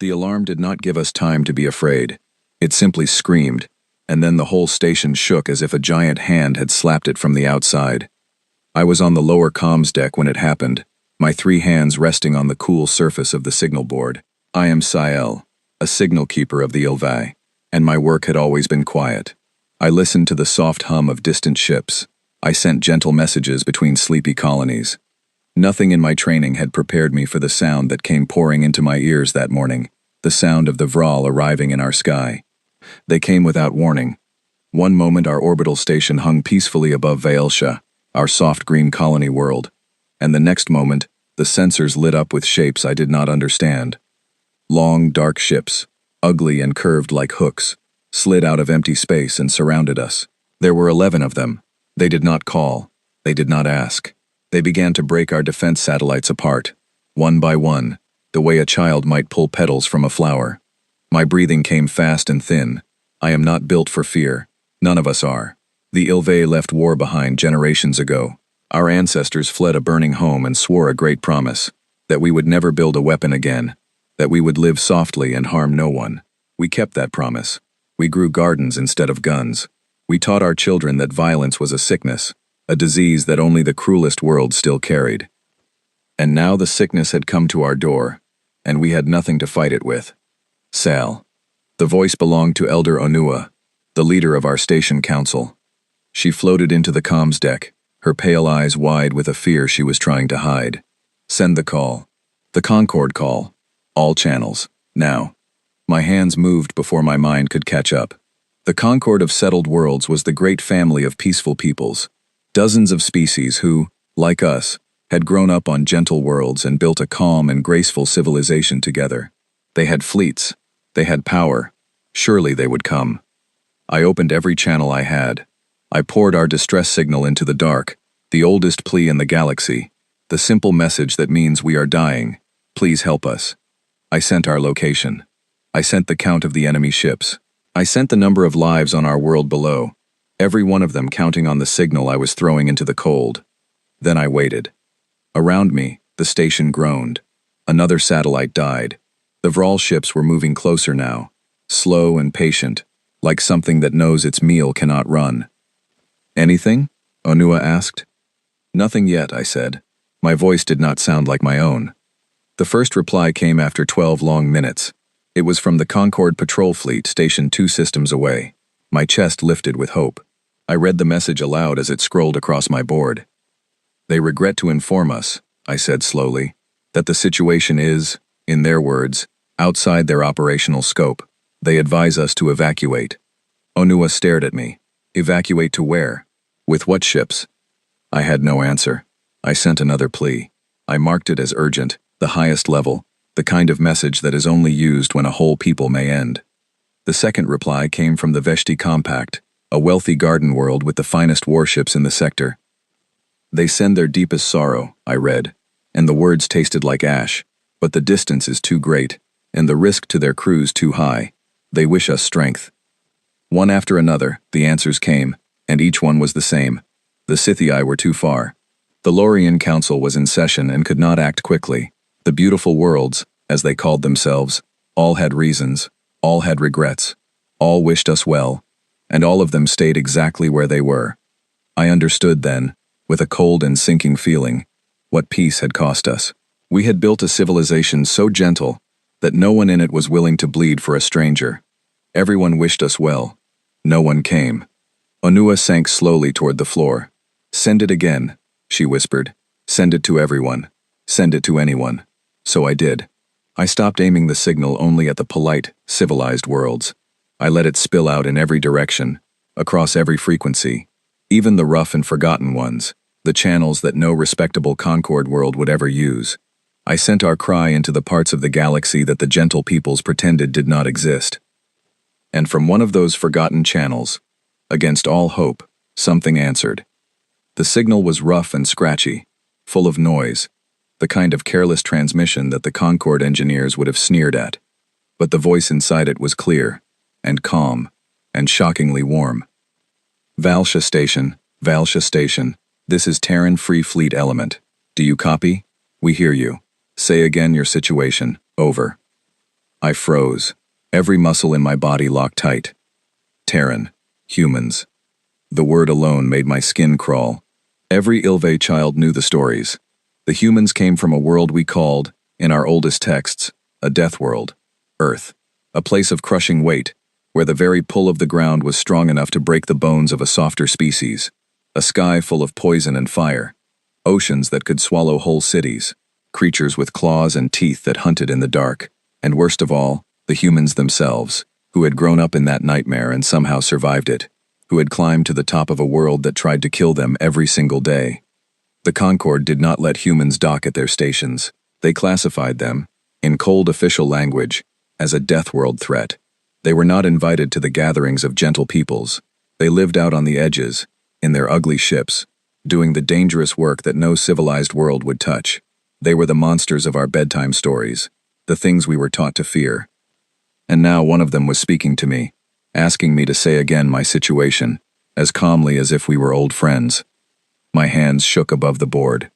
The alarm did not give us time to be afraid. It simply screamed, and then the whole station shook as if a giant hand had slapped it from the outside. I was on the lower comms deck when it happened, my 3 hands resting on the cool surface of the signal board. I am Sael, a signal keeper of the HFY, and my work had always been quiet. I listened to the soft hum of distant ships. I sent gentle messages between sleepy colonies. Nothing in my training had prepared me for the sound that came pouring into my ears that morning, the sound of the Vral arriving in our sky. They came without warning. One moment our orbital station hung peacefully above Vaelsha, our soft green colony world, and the next moment, the sensors lit up with shapes I did not understand. Long, dark ships, ugly and curved like hooks, slid out of empty space and surrounded us. There were 11 of them. They did not call. They did not ask. They began to break our defense satellites apart, one by one, the way a child might pull petals from a flower. My breathing came fast and thin. I am not built for fear. None of us are. The HFY left war behind generations ago. Our ancestors fled a burning home and swore a great promise, that we would never build a weapon again, that we would live softly and harm no one. We kept that promise. We grew gardens instead of guns. We taught our children that violence was a sickness, a disease that only the cruelest world still carried. And now the sickness had come to our door, and we had nothing to fight it with. Sal. The voice belonged to Elder Onua, the leader of our station council. She floated into the comms deck, her pale eyes wide with a fear she was trying to hide. Send the call. The Concord call. All channels. Now. My hands moved before my mind could catch up. The Concord of settled worlds was the great family of peaceful peoples. Dozens of species who, like us, had grown up on gentle worlds and built a calm and graceful civilization together. They had fleets. They had power. Surely they would come. I opened every channel I had. I poured our distress signal into the dark, the oldest plea in the galaxy, the simple message that means we are dying. Please help us. I sent our location. I sent the count of the enemy ships. I sent the number of lives on our world below, every one of them counting on the signal I was throwing into the cold. Then I waited. Around me, the station groaned. Another satellite died. The Vral ships were moving closer now, slow and patient, like something that knows its meal cannot run. Anything? Onua asked. Nothing yet, I said. My voice did not sound like my own. The first reply came after 12 long minutes. It was from the Concord Patrol Fleet stationed 2 systems away. My chest lifted with hope. I read the message aloud as it scrolled across my board. They regret to inform us, I said slowly, that the situation is, in their words, outside their operational scope. They advise us to evacuate. Onua stared at me. Evacuate to where? With what ships? I had no answer. I sent another plea. I marked it as urgent, the highest level, the kind of message that is only used when a whole people may end. The second reply came from the Veshti Compact, a wealthy garden world with the finest warships in the sector. They send their deepest sorrow, I read, and the words tasted like ash, but the distance is too great, and the risk to their crews too high. They wish us strength. One after another, the answers came, and each one was the same. The Scythii were too far. The Lorien Council was in session and could not act quickly. The beautiful worlds, as they called themselves, all had reasons, all had regrets, all wished us well, and all of them stayed exactly where they were. I understood then, with a cold and sinking feeling, what peace had cost us. We had built a civilization so gentle that no one in it was willing to bleed for a stranger. Everyone wished us well. No one came. Onua sank slowly toward the floor. Send it again, she whispered. Send it to everyone. Send it to anyone. So I did. I stopped aiming the signal only at the polite, civilized worlds. I let it spill out in every direction, across every frequency, even the rough and forgotten ones, the channels that no respectable Concord world would ever use. I sent our cry into the parts of the galaxy that the gentle peoples pretended did not exist. And from one of those forgotten channels, against all hope, something answered. The signal was rough and scratchy, full of noise, the kind of careless transmission that the Concord engineers would have sneered at. But the voice inside it was clear, and calm, and shockingly warm. Vaelsha Station, this is Terran Free Fleet Element. Do you copy? We hear you. Say again your situation. Over. I froze. Every muscle in my body locked tight. Terran. Humans. The word alone made my skin crawl. Every Ilve child knew the stories. The humans came from a world we called, in our oldest texts, a death world. Earth. A place of crushing weight, where the very pull of the ground was strong enough to break the bones of a softer species. A sky full of poison and fire. Oceans that could swallow whole cities. Creatures with claws and teeth that hunted in the dark. And worst of all, the humans themselves, who had grown up in that nightmare and somehow survived it, who had climbed to the top of a world that tried to kill them every single day. The Concord did not let humans dock at their stations. They classified them, in cold official language, as a death world threat. They were not invited to the gatherings of gentle peoples. They lived out on the edges, in their ugly ships, doing the dangerous work that no civilized world would touch. They were the monsters of our bedtime stories, the things we were taught to fear. And now one of them was speaking to me, asking me to say again my situation, as calmly as if we were old friends. My hands shook above the board.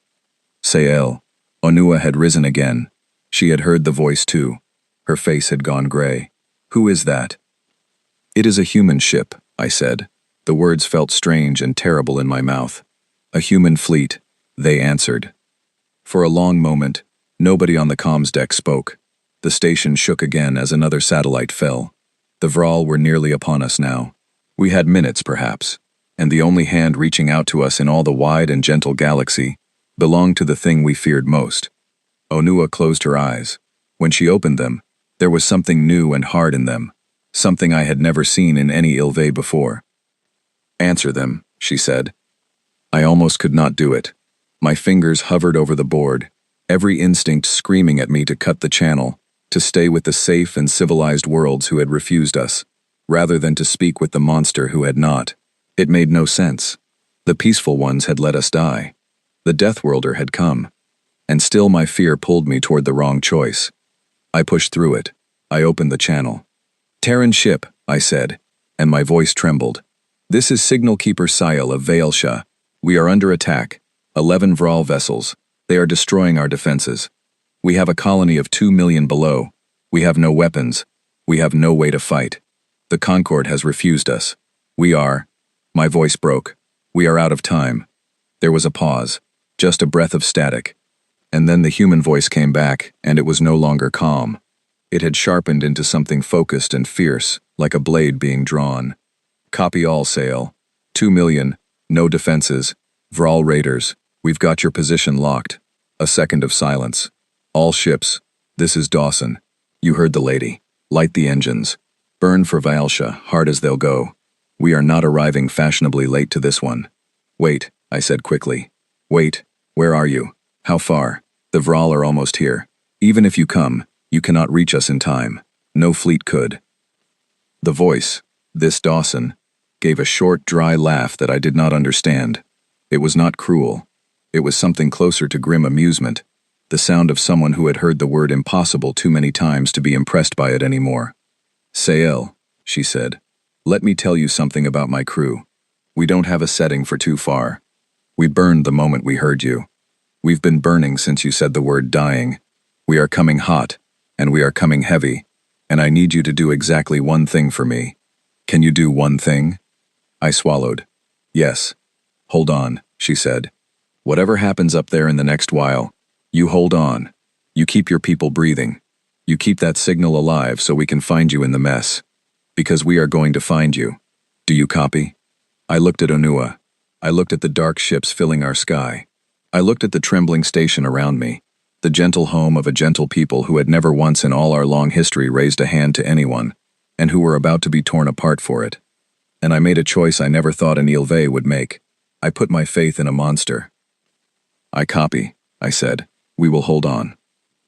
Sael. Onua had risen again. She had heard the voice too. Her face had gone gray. Who is that? It is a human ship, I said. The words felt strange and terrible in my mouth. A human fleet, they answered. For a long moment, nobody on the comms deck spoke. The station shook again as another satellite fell. The Vral were nearly upon us now. We had minutes, perhaps, and the only hand reaching out to us in all the wide and gentle galaxy belonged to the thing we feared most. Onua closed her eyes. When she opened them, there was something new and hard in them, something I had never seen in any Ilve before. Answer them, she said. I almost could not do it. My fingers hovered over the board, every instinct screaming at me to cut the channel, to stay with the safe and civilized worlds who had refused us, rather than to speak with the monster who had not. It made no sense. The peaceful ones had let us die. The Deathworlder had come. And still my fear pulled me toward the wrong choice. I pushed through it. I opened the channel. Terran ship, I said, and my voice trembled. This is Signal Keeper Sael of Vaelsha. We are under attack. 11 Vral vessels. They are destroying our defenses. We have a colony of 2 million below. We have no weapons. We have no way to fight. The Concord has refused us. My voice broke. We are out of time. There was a pause, just a breath of static. And then the human voice came back, and it was no longer calm. It had sharpened into something focused and fierce, like a blade being drawn. Copy all, Sael. 2 million, no defenses. Vral raiders, we've got your position locked. A second of silence. All ships, this is Dawson. You heard the lady. Light the engines. Burn for Vaelsha, hard as they'll go. We are not arriving fashionably late to this one. Wait, I said quickly. Wait, where are you? How far? The Vral are almost here. Even if you come, you cannot reach us in time. No fleet could. The voice, this Dawson, gave a short, dry laugh that I did not understand. It was not cruel. It was something closer to grim amusement, the sound of someone who had heard the word impossible too many times to be impressed by it anymore. Sael, she said, let me tell you something about my crew. We don't have a setting for too far. We burned the moment we heard you. We've been burning since you said the word dying. We are coming hot, and we are coming heavy, and I need you to do exactly one thing for me. Can you do one thing? I swallowed. Yes. Hold on, she said. Whatever happens up there in the next while, you hold on. You keep your people breathing. You keep that signal alive so we can find you in the mess. Because we are going to find you. Do you copy? I looked at Onua. I looked at the dark ships filling our sky. I looked at the trembling station around me, the gentle home of a gentle people who had never once in all our long history raised a hand to anyone, and who were about to be torn apart for it. And I made a choice I never thought an Ilve would make. I put my faith in a monster. I copy, I said. We will hold on.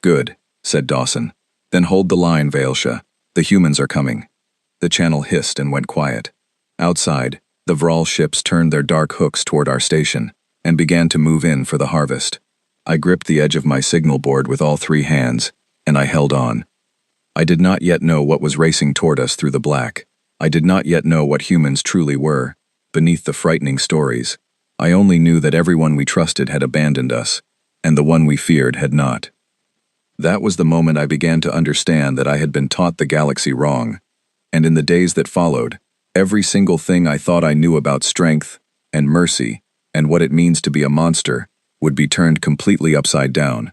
Good, said Dawson. Then hold the line, Vaelsha. The humans are coming. The channel hissed and went quiet. Outside, the Vral ships turned their dark hooks toward our station and began to move in for the harvest. I gripped the edge of my signal board with all 3 hands, and I held on. I did not yet know what was racing toward us through the black. I did not yet know what humans truly were, beneath the frightening stories. I only knew that everyone we trusted had abandoned us, and the one we feared had not. That was the moment I began to understand that I had been taught the galaxy wrong. And in the days that followed, every single thing I thought I knew about strength and mercy and what it means to be a monster would be turned completely upside down.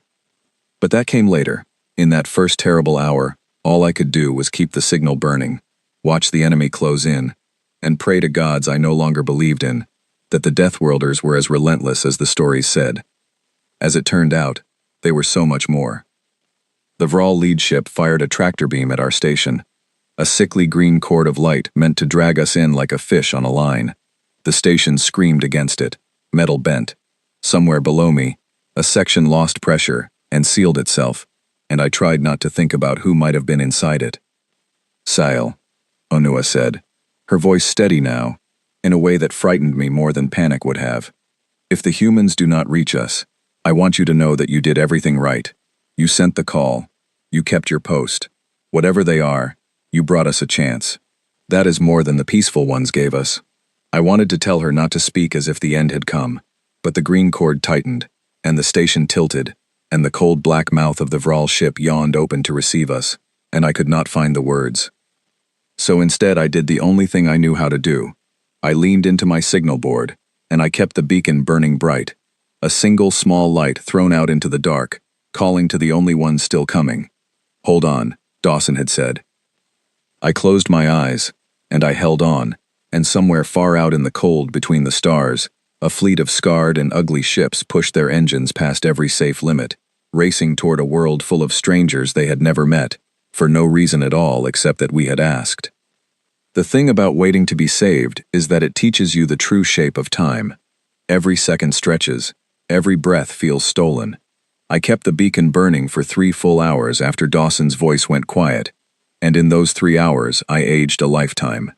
But that came later. In that first terrible hour, all I could do was keep the signal burning, watch the enemy close in, and pray to gods I no longer believed in, that the Deathworlders were as relentless as the stories said. As it turned out, they were so much more. The Vral lead ship fired a tractor beam at our station, a sickly green cord of light meant to drag us in like a fish on a line. The station screamed against it, metal bent. Somewhere below me, a section lost pressure and sealed itself, and I tried not to think about who might have been inside it. "Sile," Onua said, her voice steady now, in a way that frightened me more than panic would have. "If the humans do not reach us, I want you to know that you did everything right. You sent the call. You kept your post. Whatever they are, you brought us a chance. That is more than the peaceful ones gave us." I wanted to tell her not to speak as if the end had come, but the green cord tightened, and the station tilted, and the cold black mouth of the Vral ship yawned open to receive us, and I could not find the words. So instead I did the only thing I knew how to do. I leaned into my signal board, and I kept the beacon burning bright, a single small light thrown out into the dark, calling to the only ones still coming. "Hold on," Dawson had said. I closed my eyes, and I held on, and somewhere far out in the cold between the stars, a fleet of scarred and ugly ships pushed their engines past every safe limit, racing toward a world full of strangers they had never met, for no reason at all except that we had asked. The thing about waiting to be saved is that it teaches you the true shape of time. Every second stretches, every breath feels stolen. I kept the beacon burning for 3 full hours after Dawson's voice went quiet, and in those 3 hours I aged a lifetime.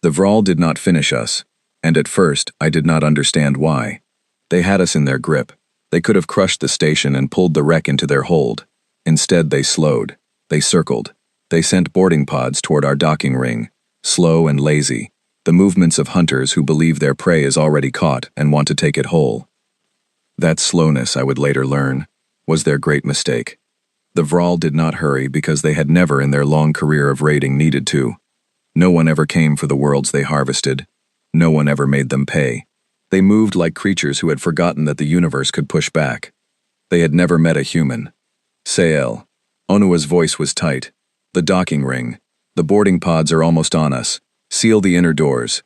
The Vral did not finish us, and at first I did not understand why. They had us in their grip. They could have crushed the station and pulled the wreck into their hold. Instead they slowed. They circled. They sent boarding pods toward our docking ring, slow and lazy, the movements of hunters who believe their prey is already caught and want to take it whole. That slowness, I would later learn, was their great mistake. The Vral did not hurry because they had never in their long career of raiding needed to. No one ever came for the worlds they harvested. No one ever made them pay. They moved like creatures who had forgotten that the universe could push back. They had never met a human. "Sael." Onua's voice was tight. "The docking ring. The boarding pods are almost on us. Seal the inner doors."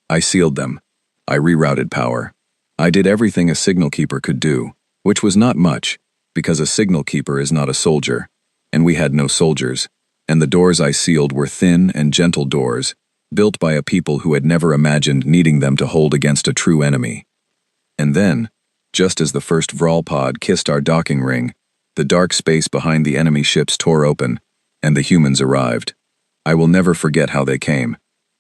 I sealed them. I rerouted power. I did everything a signal keeper could do, which was not much, because a signal keeper is not a soldier, and we had no soldiers, and the doors I sealed were thin and gentle doors, built by a people who had never imagined needing them to hold against a true enemy. And then, just as the first Vral pod kissed our docking ring, the dark space behind the enemy ships tore open, and the humans arrived. I will never forget how they came.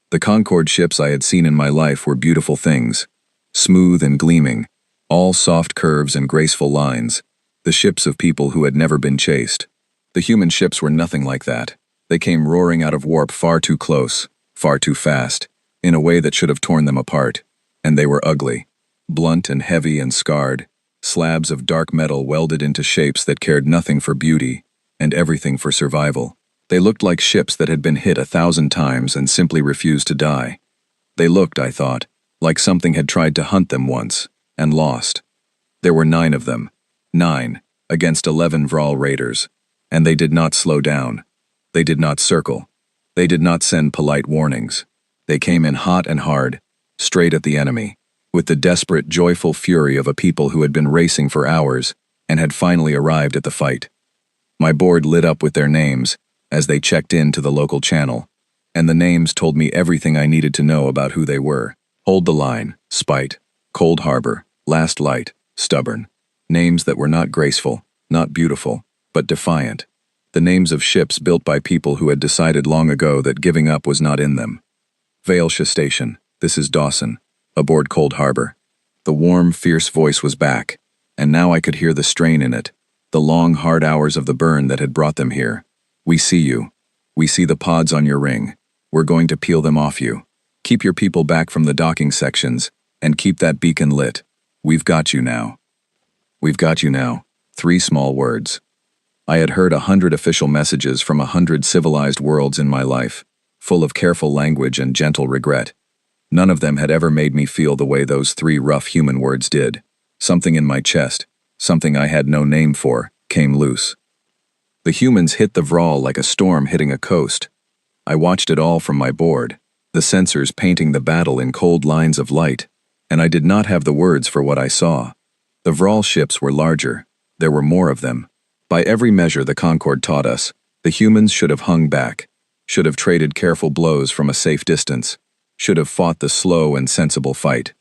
The Concord ships I had seen in my life were beautiful things, smooth and gleaming, all soft curves and graceful lines, the ships of people who had never been chased. The human ships were nothing like that. They came roaring out of warp far too close, far too fast, in a way that should have torn them apart. And they were ugly, blunt and heavy and scarred, slabs of dark metal welded into shapes that cared nothing for beauty and everything for survival. They looked like ships that had been hit 1,000 times and simply refused to die. They looked, I thought, like something had tried to hunt them once and lost. There were 9 of them, 9 against 11 Vral raiders, and they did not slow down. They did not circle. They did not send polite warnings. They came in hot and hard, straight at the enemy, with the desperate, joyful fury of a people who had been racing for hours and had finally arrived at the fight. My board lit up with their names as they checked in to the local channel, and the names told me everything I needed to know about who they were. Hold the Line, Spite, Cold Harbor, Last Light, Stubborn. Names that were not graceful, not beautiful, but defiant. The names of ships built by people who had decided long ago that giving up was not in them. Vailsha Station, this is Dawson, aboard Cold Harbor. The warm, fierce voice was back, and now I could hear the strain in it, the long, hard hours of the burn that had brought them here. "We see you. We see the pods on your ring. We're going to peel them off you. Keep your people back from the docking sections, and keep that beacon lit. We've got you now." We've got you now. 3 small words. I had heard 100 official messages from 100 civilized worlds in my life, full of careful language and gentle regret. None of them had ever made me feel the way those 3 rough human words did. Something in my chest, something I had no name for, came loose. The humans hit the Vral like a storm hitting a coast. I watched it all from my board, the sensors painting the battle in cold lines of light, and I did not have the words for what I saw. The Vral ships were larger. There were more of them. By every measure the Concord taught us, the humans should have hung back, should have traded careful blows from a safe distance, should have fought the slow and sensible fight.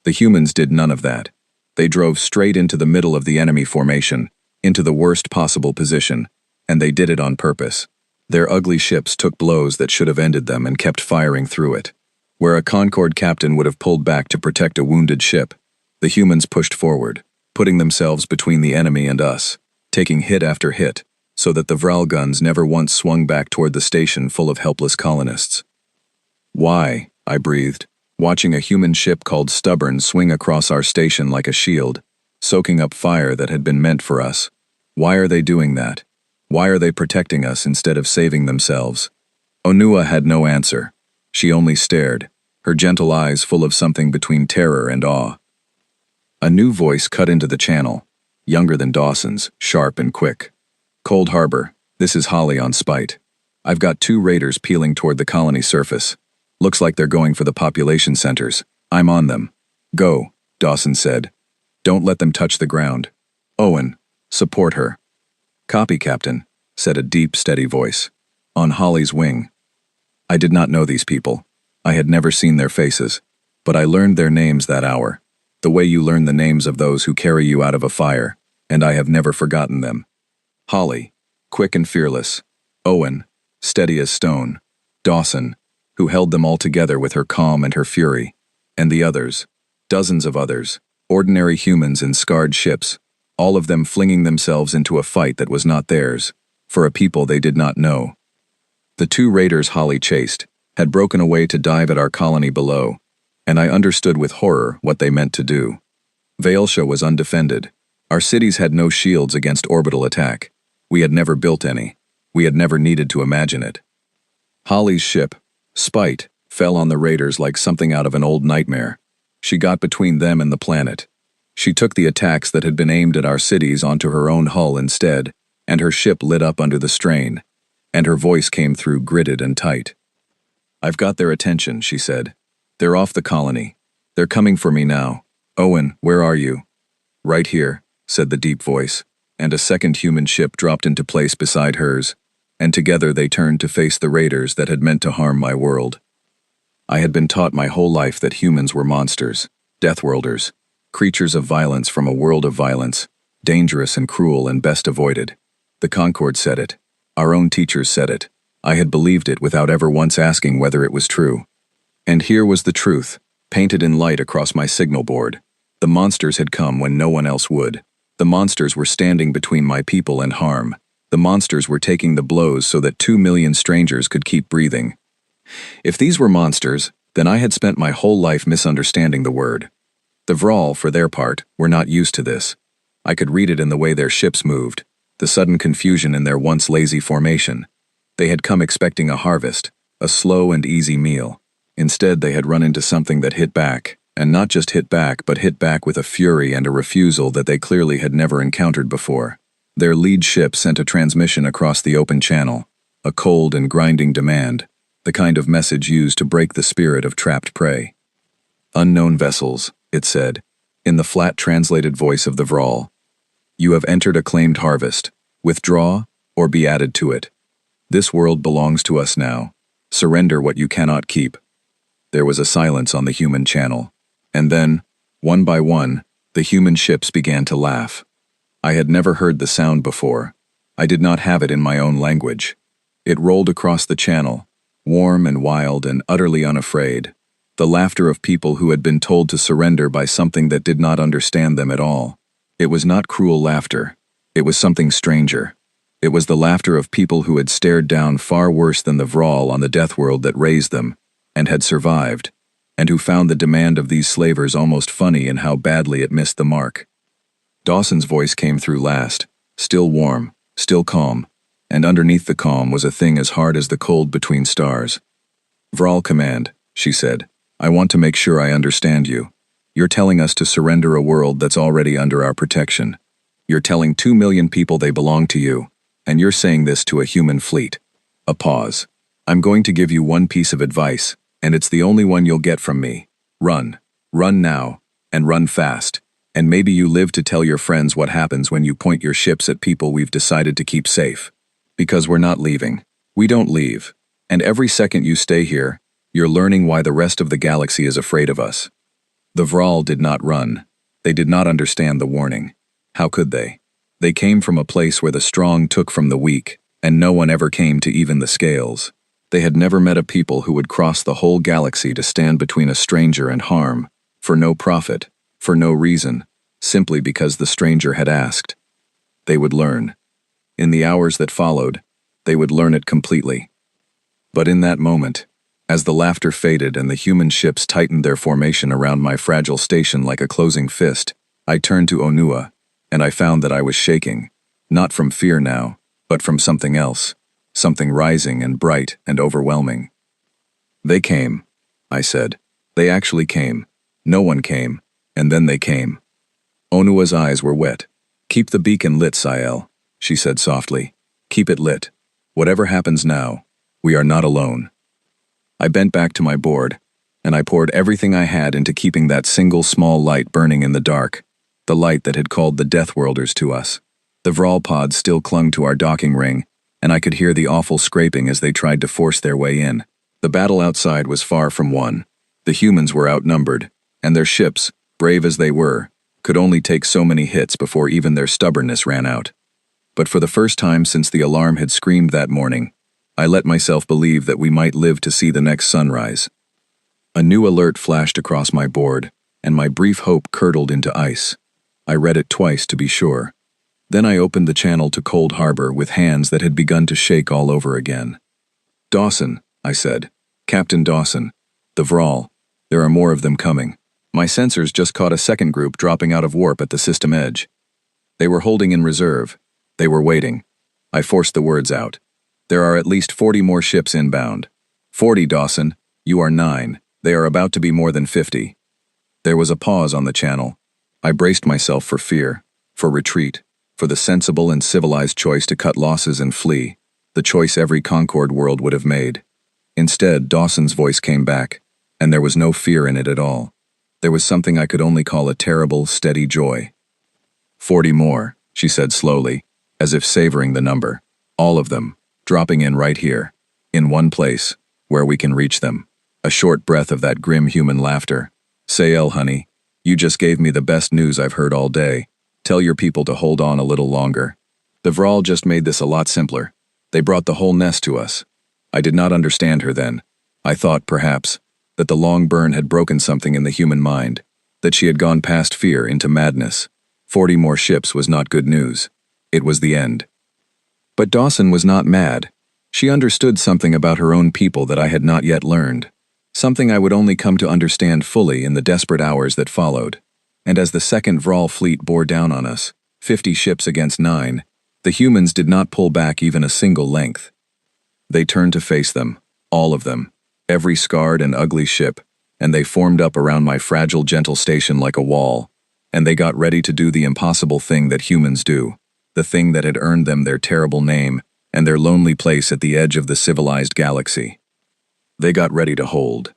The humans did none of that. They drove straight into the middle of the enemy formation, into the worst possible position, and they did it on purpose. Their ugly ships took blows that should have ended them and kept firing through it. Where a Concord captain would have pulled back to protect a wounded ship, the humans pushed forward, putting themselves between the enemy and us, taking hit after hit, so that the Vral guns never once swung back toward the station full of helpless colonists. "Why?" I breathed, watching a human ship called Stubborn swing across our station like a shield, soaking up fire that had been meant for us. Why are they doing that? Why are they protecting us instead of saving themselves? Onua had no answer. She only stared, her gentle eyes full of something between terror and awe. A new voice cut into the channel, younger than Dawson's, sharp and quick. "Cold Harbor, this is Holly on Spite. I've got 2 raiders peeling toward the colony surface. Looks like they're going for the population centers. I'm on them." "Go," Dawson said. "Don't let them touch the ground. Owen, support her." "Copy, Captain," said a deep, steady voice. "On Holly's wing." I did not know these people. I had never seen their faces, but I learned their names that hour, the way you learn the names of those who carry you out of a fire, and I have never forgotten them. Holly, quick and fearless. Owen, steady as stone. Dawson, who held them all together with her calm and her fury. And the others, dozens of others, ordinary humans in scarred ships, all of them flinging themselves into a fight that was not theirs, for a people they did not know. The 2 raiders Holly chased had broken away to dive at our colony below, and I understood with horror what they meant to do. Vailsha was undefended. Our cities had no shields against orbital attack. We had never built any. We had never needed to imagine it. Holly's ship, Spite, fell on the raiders like something out of an old nightmare. She got between them and the planet. She took the attacks that had been aimed at our cities onto her own hull instead, and her ship lit up under the strain, and her voice came through gritted and tight. "I've got their attention," she said. "They're off the colony. They're coming for me now. Owen, where are you?" "Right here," said the deep voice, and a second human ship dropped into place beside hers, and together they turned to face the raiders that had meant to harm my world. I had been taught my whole life that humans were monsters, Deathworlders, creatures of violence from a world of violence, dangerous and cruel and best avoided. The Concord said it. Our own teachers said it. I had believed it without ever once asking whether it was true. And here was the truth, painted in light across my signal board. The monsters had come when no one else would. The monsters were standing between my people and harm. The monsters were taking the blows so that 2 million strangers could keep breathing. If these were monsters, then I had spent my whole life misunderstanding the word. The Vral, for their part, were not used to this. I could read it in the way their ships moved, the sudden confusion in their once lazy formation. They had come expecting a harvest, a slow and easy meal. Instead, they had run into something that hit back, and not just hit back, but hit back with a fury and a refusal that they clearly had never encountered before. Their lead ship sent a transmission across the open channel, a cold and grinding demand, the kind of message used to break the spirit of trapped prey. "Unknown vessels," it said, in the flat translated voice of the Vral. "You have entered a claimed harvest. Withdraw, or be added to it. This world belongs to us now. Surrender what you cannot keep." There was a silence on the human channel, and then, one by one, the human ships began to laugh. I had never heard the sound before. I did not have it in my own language. It rolled across the channel, warm and wild and utterly unafraid, the laughter of people who had been told to surrender by something that did not understand them at all. It was not cruel laughter. It was something stranger. It was the laughter of people who had stared down far worse than the Vral on the death world that raised them, and had survived, and who found the demand of these slavers almost funny in how badly it missed the mark. Dawson's voice came through last, still warm, still calm, and underneath the calm was a thing as hard as the cold between stars. "Vral Command," she said. "I want to make sure I understand you. You're telling us to surrender a world that's already under our protection. You're telling 2 million people they belong to you, and you're saying this to a human fleet." A pause. "I'm going to give you one piece of advice, and it's the only one you'll get from me. Run. Run now, and run fast. And maybe you live to tell your friends what happens when you point your ships at people we've decided to keep safe. Because we're not leaving. We don't leave. And every second you stay here, you're learning why the rest of the galaxy is afraid of us." The Vral did not run. They did not understand the warning. How could they? They came from a place where the strong took from the weak, and no one ever came to even the scales. They had never met a people who would cross the whole galaxy to stand between a stranger and harm, for no profit, for no reason, simply because the stranger had asked. They would learn. In the hours that followed, they would learn it completely. But in that moment, as the laughter faded and the human ships tightened their formation around my fragile station like a closing fist, I turned to Onua, and I found that I was shaking, not from fear now, but from something else, something rising and bright and overwhelming. "They came," I said. "They actually came. No one came, and then they came." Onua's eyes were wet. "Keep the beacon lit, Sael," she said softly. "Keep it lit. Whatever happens now, we are not alone." I bent back to my board, and I poured everything I had into keeping that single small light burning in the dark, the light that had called the Deathworlders to us. The Vral pods still clung to our docking ring, and I could hear the awful scraping as they tried to force their way in. The battle outside was far from won. The humans were outnumbered, and their ships, brave as they were, could only take so many hits before even their stubbornness ran out. But for the first time since the alarm had screamed that morning, I let myself believe that we might live to see the next sunrise. A new alert flashed across my board, and my brief hope curdled into ice. I read it twice to be sure. Then I opened the channel to Cold Harbor with hands that had begun to shake all over again. "Dawson," I said. "Captain Dawson. The Vral. There are more of them coming. My sensors just caught a second group dropping out of warp at the system edge. They were holding in reserve. They were waiting." I forced the words out. "There are at least 40 more ships inbound." 40, Dawson. You are 9. They are about to be more than 50. There was a pause on the channel. I braced myself for fear, for retreat, for the sensible and civilized choice to cut losses and flee, the choice every Concord world would have made. Instead, Dawson's voice came back, and there was no fear in it at all. There was something I could only call a terrible, steady joy. 40 more, she said slowly, as if savoring the number. All of them, dropping in right here, in one place, where we can reach them. A short breath of that grim human laughter. "Sael, honey, you just gave me the best news I've heard all day. Tell your people to hold on a little longer." The Vral just made this a lot simpler. They brought the whole nest to us. I did not understand her then. I thought, perhaps, that the long burn had broken something in the human mind, that she had gone past fear into madness. 40 more ships was not good news. It was the end. But Dawson was not mad. She understood something about her own people that I had not yet learned. Something I would only come to understand fully in the desperate hours that followed. And as the second Vral fleet bore down on us, 50 ships against 9, the humans did not pull back even a single length. They turned to face them, all of them, every scarred and ugly ship, and they formed up around my fragile, gentle station like a wall, and they got ready to do the impossible thing that humans do, the thing that had earned them their terrible name and their lonely place at the edge of the civilized galaxy. They got ready to hold.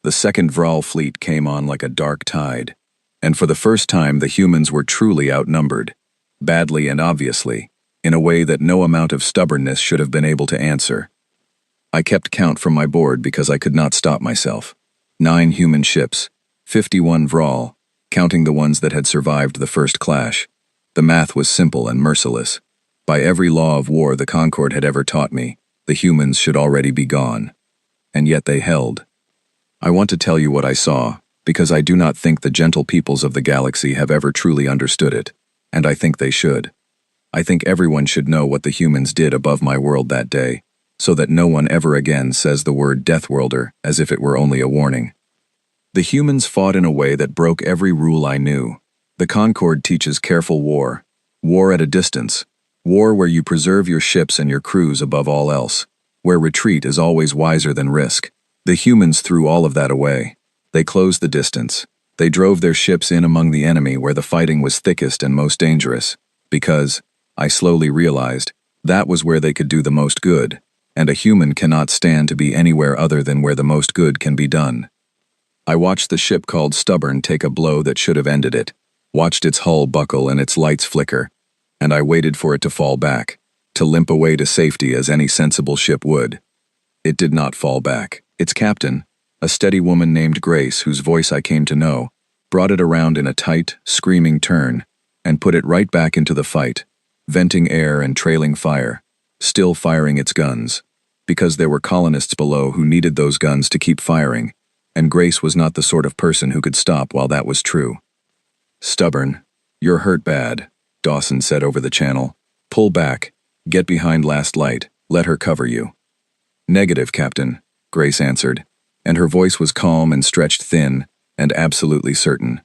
The second Vral fleet came on like a dark tide, and for the first time the humans were truly outnumbered, badly and obviously, in a way that no amount of stubbornness should have been able to answer. I kept count from my board because I could not stop myself. 9 human ships, 51 Vral, counting the ones that had survived the first clash. The math was simple and merciless. By every law of war the Concord had ever taught me, the humans should already be gone. And yet they held. I want to tell you what I saw, because I do not think the gentle peoples of the galaxy have ever truly understood it, and I think they should. I think everyone should know what the humans did above my world that day, so that no one ever again says the word Deathworlder as if it were only a warning. The humans fought in a way that broke every rule I knew. The Concord teaches careful war, war at a distance, War where you preserve your ships and your crews above all else. Where retreat is always wiser than risk. The humans threw all of that away. They closed the distance. They drove their ships in among the enemy where the fighting was thickest and most dangerous. Because, I slowly realized, that was where they could do the most good, and a human cannot stand to be anywhere other than where the most good can be done. I watched the ship called Stubborn take a blow that should have ended it, watched its hull buckle and its lights flicker, and I waited for it to fall back, to limp away to safety as any sensible ship would. It did not fall back. Its captain, a steady woman named Grace, whose voice I came to know, brought it around in a tight, screaming turn, and put it right back into the fight, venting air and trailing fire, still firing its guns, because there were colonists below who needed those guns to keep firing, and Grace was not the sort of person who could stop while that was true. "Stubborn, you're hurt bad," Dawson said over the channel. "Pull back, get behind last light, let her cover you." "Negative, Captain," Grace answered, and her voice was calm and stretched thin, and absolutely certain.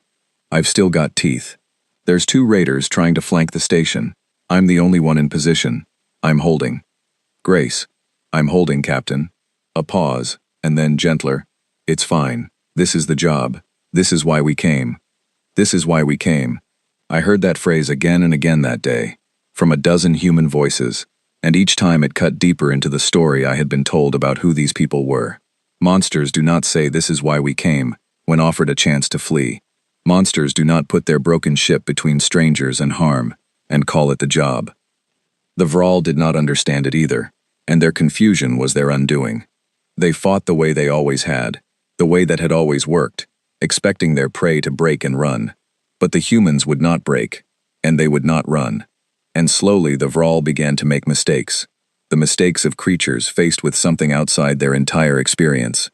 "I've still got teeth. There's 2 raiders trying to flank the station. I'm the only one in position. I'm holding." "Grace, I'm holding, Captain." A pause, and then gentler. "It's fine. This is the job. This is why we came. This is why we came." I heard that phrase again and again that day, from a dozen human voices, and each time it cut deeper into the story I had been told about who these people were. Monsters do not say "this is why we came" when offered a chance to flee. Monsters do not put their broken ship between strangers and harm, and call it the job. The Vral did not understand it either, and their confusion was their undoing. They fought the way they always had, the way that had always worked, expecting their prey to break and run. But the humans would not break, and they would not run. And slowly the Vral began to make mistakes, the mistakes of creatures faced with something outside their entire experience.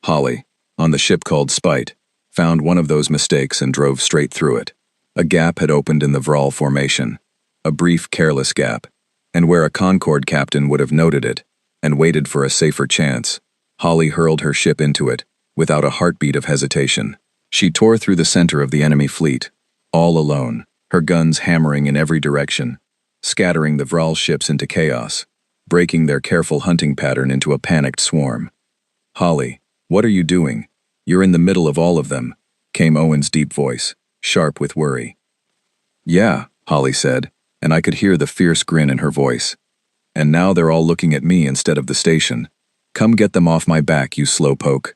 Holly, on the ship called Spite, found one of those mistakes and drove straight through it. A gap had opened in the Vral formation, a brief, careless gap, and where a Concord captain would have noted it and waited for a safer chance, Holly hurled her ship into it, without a heartbeat of hesitation. She tore through the center of the enemy fleet, all alone, her guns hammering in every direction, scattering the Vral ships into chaos, breaking their careful hunting pattern into a panicked swarm. "Holly, what are you doing? You're in the middle of all of them," came Owen's deep voice, sharp with worry. "Yeah," Holly said, and I could hear the fierce grin in her voice. "And now they're all looking at me instead of the station. Come get them off my back, you slowpoke."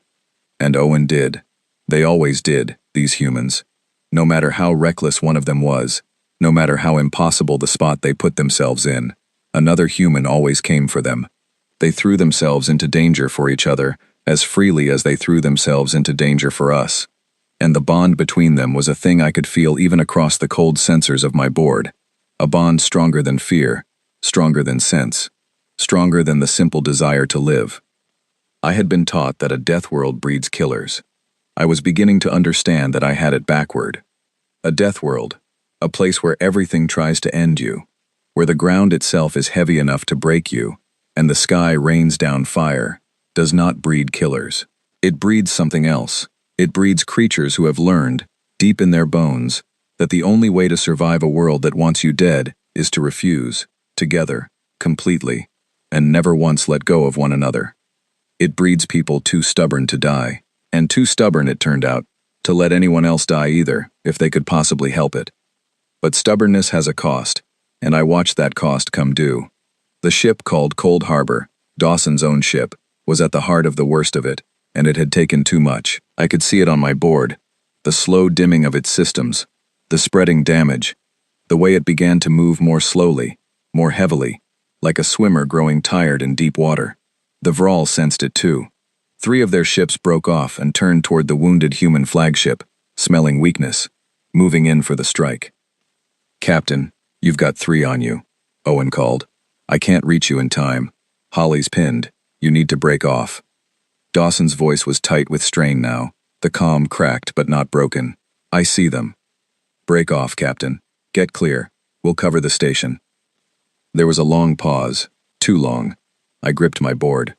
And Owen did. They always did, these humans. No matter how reckless one of them was, no matter how impossible the spot they put themselves in, another human always came for them. They threw themselves into danger for each other as freely as they threw themselves into danger for us. And the bond between them was a thing I could feel even across the cold sensors of my board. A bond stronger than fear, stronger than sense, stronger than the simple desire to live. I had been taught that a death world breeds killers. I was beginning to understand that I had it backward. A death world, a place where everything tries to end you, where the ground itself is heavy enough to break you, and the sky rains down fire, does not breed killers. It breeds something else. It breeds creatures who have learned, deep in their bones, that the only way to survive a world that wants you dead is to refuse, together, completely, and never once let go of one another. It breeds people too stubborn to die, and too stubborn, it turned out, to let anyone else die either, if they could possibly help it. But stubbornness has a cost, and I watched that cost come due. The ship called Cold Harbor, Dawson's own ship, was at the heart of the worst of it, and it had taken too much. I could see it on my board, the slow dimming of its systems, the spreading damage, the way it began to move more slowly, more heavily, like a swimmer growing tired in deep water. The Vral sensed it too. 3 of their ships broke off and turned toward the wounded human flagship, smelling weakness, moving in for the strike. "Captain, you've got 3 on you," Owen called. "I can't reach you in time. Holly's pinned. You need to break off." Dawson's voice was tight with strain now, the calm cracked but not broken. "I see them. Break off, Captain. Get clear. We'll cover the station." There was a long pause, too long. I gripped my board.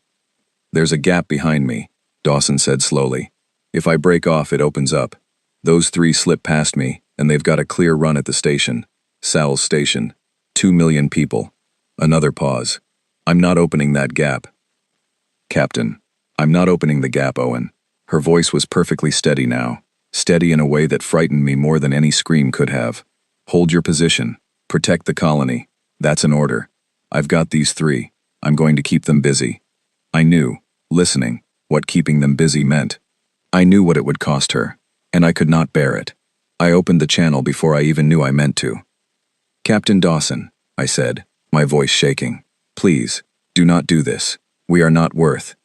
"There's a gap behind me," Dawson said slowly. "If I break off, it opens up. Those 3 slip past me, and they've got a clear run at the station. Sal's station. 2 million people. Another pause. I'm not opening that gap. Captain, I'm not opening the gap, Owen. Her voice was perfectly steady now, steady in a way that frightened me more than any scream could have. Hold your position. Protect the colony. That's an order. I've got these 3. I'm going to keep them busy. I knew, listening, what keeping them busy meant. I knew what it would cost her, and I could not bear it. I opened the channel before I even knew I meant to. Captain Dawson, I said, my voice shaking. Please, do not do this. We are not worth.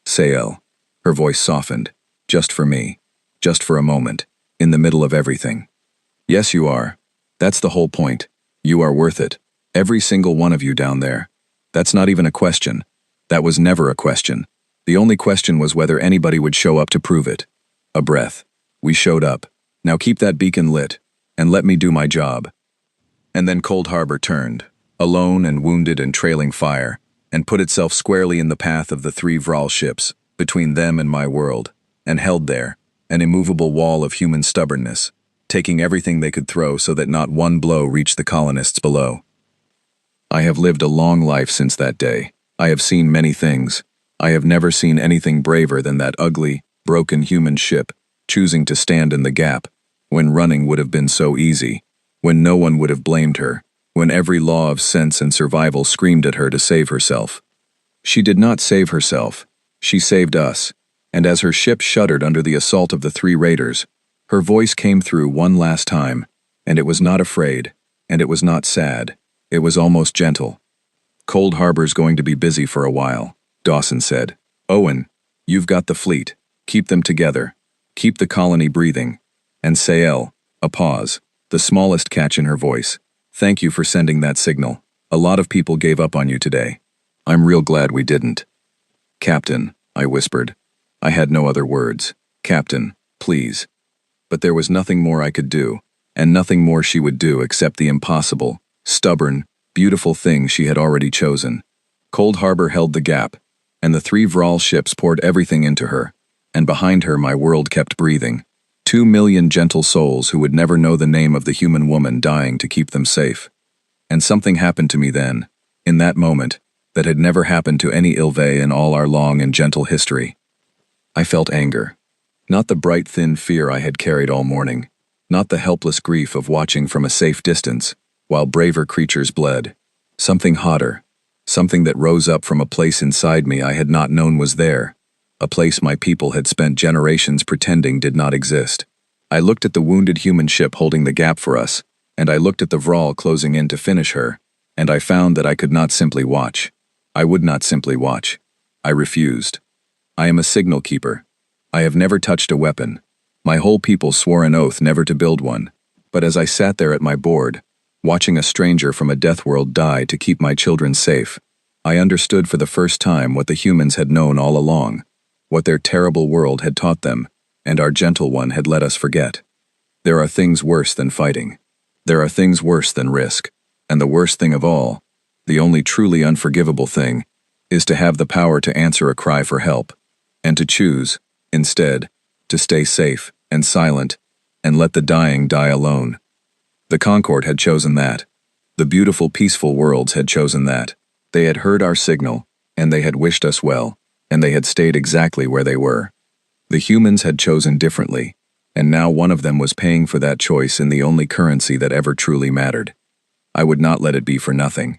Sael. Her voice softened. Just for me. Just for a moment. In the middle of everything. Yes, you are. That's the whole point. You are worth it. Every single one of you down there. That's not even a question. That was never a question. The only question was whether anybody would show up to prove it. A breath. We showed up. Now keep that beacon lit, and let me do my job. And then Cold Harbor turned, alone and wounded and trailing fire, and put itself squarely in the path of the 3 Vral ships, between them and my world, and held there, an immovable wall of human stubbornness, taking everything they could throw so that not one blow reached the colonists below. I have lived a long life since that day. I have seen many things. I have never seen anything braver than that ugly, broken human ship, choosing to stand in the gap, when running would have been so easy, when no one would have blamed her, when every law of sense and survival screamed at her to save herself. She did not save herself. She saved us, and as her ship shuddered under the assault of the 3 raiders, her voice came through one last time, and it was not afraid, and it was not sad. It was almost gentle. Cold Harbor's going to be busy for a while, Dawson said. Owen, you've got the fleet. Keep them together. Keep the colony breathing. And Sael, a pause, the smallest catch in her voice. Thank you for sending that signal. A lot of people gave up on you today. I'm real glad we didn't. Captain, I whispered. I had no other words. Captain, please. But there was nothing more I could do, and nothing more she would do except the impossible, stubborn, beautiful thing she had already chosen. Cold Harbor held the gap, and the 3 Vral ships poured everything into her, and behind her my world kept breathing. 2 million gentle souls who would never know the name of the human woman dying to keep them safe. And something happened to me then, in that moment, that had never happened to any Ilve in all our long and gentle history. I felt anger. Not the bright thin fear I had carried all morning, not the helpless grief of watching from a safe distance, while braver creatures bled. Something hotter, something that rose up from a place inside me I had not known was there, a place my people had spent generations pretending did not exist. I looked at the wounded human ship holding the gap for us, and I looked at the Vral closing in to finish her, and I found that I could not simply watch. I would not simply watch. I refused. I am a signal keeper. I have never touched a weapon. My whole people swore an oath never to build one. But as I sat there at my board, watching a stranger from a death world die to keep my children safe, I understood for the first time what the humans had known all along, what their terrible world had taught them, and our gentle one had let us forget. There are things worse than fighting. There are things worse than risk, and the worst thing of all, the only truly unforgivable thing, is to have the power to answer a cry for help, and to choose, instead, to stay safe and silent, and let the dying die alone. The Concord had chosen that. The beautiful, peaceful worlds had chosen that. They had heard our signal, and they had wished us well, and they had stayed exactly where they were. The humans had chosen differently, and now one of them was paying for that choice in the only currency that ever truly mattered. I would not let it be for nothing.